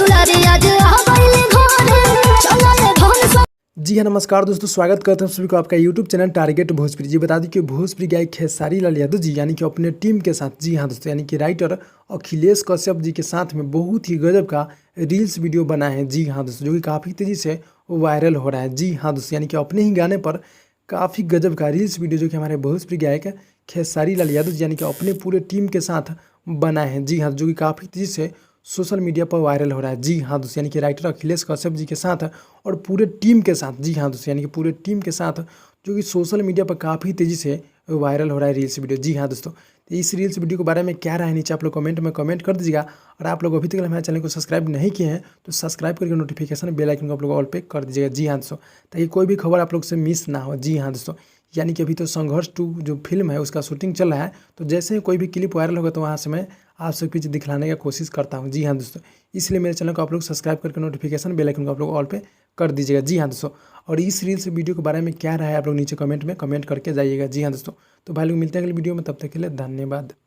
दुलारी आज आ गइले घरे चलो रे धन सब। जी हाँ, नमस्कार दोस्तों, स्वागत करते हैं सभी को आपका यूट्यूब चैनल टारगेट भोजपुरी। जी बता दें कि भोजपुरी गायक खेसारी लाल यादव जी यानी कि अपने टीम के साथ, जी हाँ दोस्तों, यानी कि राइटर अखिलेश कश्यप जी के साथ में बहुत ही गजब का रील्स वीडियो बना है। जी हाँ दोस्तों, जो कि काफ़ी तेज़ी से वायरल हो रहा है। जी हाँ दोस्तों, यानी कि अपने ही गाने पर काफ़ी गजब का रील्स वीडियो जो कि हमारे भोजपुरी गायक खेसारी लाल यादव जी यानी कि अपने पूरे टीम के साथ बना है। जी हाँ, जो कि काफ़ी तेज़ी से सोशल मीडिया पर वायरल हो रहा है। जी हाँ दोस्तों, यानी कि राइटर अखिलेश कश्यप जी के साथ और पूरे टीम के साथ, जी हाँ दोस्तों, यानी कि पूरे टीम के साथ जो कि सोशल मीडिया पर काफ़ी तेज़ी से वायरल हो रहा है रील्स वीडियो। जी हाँ दोस्तों, तो इस रील्स वीडियो के बारे में क्या राय है नीचे आप लोग कमेंट में कमेंट कर दीजिएगा। और आप लोग अभी तक हमारे चैनल को सब्सक्राइब नहीं किए हैं तो सब्सक्राइब करके नोटिफिकेशन बेल आइकन को आप लोग ऑल पे कर दीजिएगा। जी हाँ दोस्तों, ताकि कोई भी खबर आप लोग से मिस ना हो। जी हाँ दोस्तों, यानी कि अभी तो संघर्ष 2 जो फिल्म है उसका शूटिंग चल रहा है, तो जैसे ही कोई भी क्लिप वायरल होगा तो वहाँ से मैं आप सबके बीच दिखलाने का कोशिश करता हूँ। जी हाँ दोस्तों, इसलिए मेरे चैनल को आप लोग सब्सक्राइब करके नोटिफिकेशन बेल आइकन को आप लोग ऑल पे कर दीजिएगा। जी हाँ दोस्तों, और इस रील्स वीडियो के बारे में क्या रहा है आप लोग नीचे कमेंट में कमेंट करके जाइएगा। जी हाँ दोस्तों, तो भाई लोग मिलते हैं अगले वीडियो में, तब तक के लिए धन्यवाद।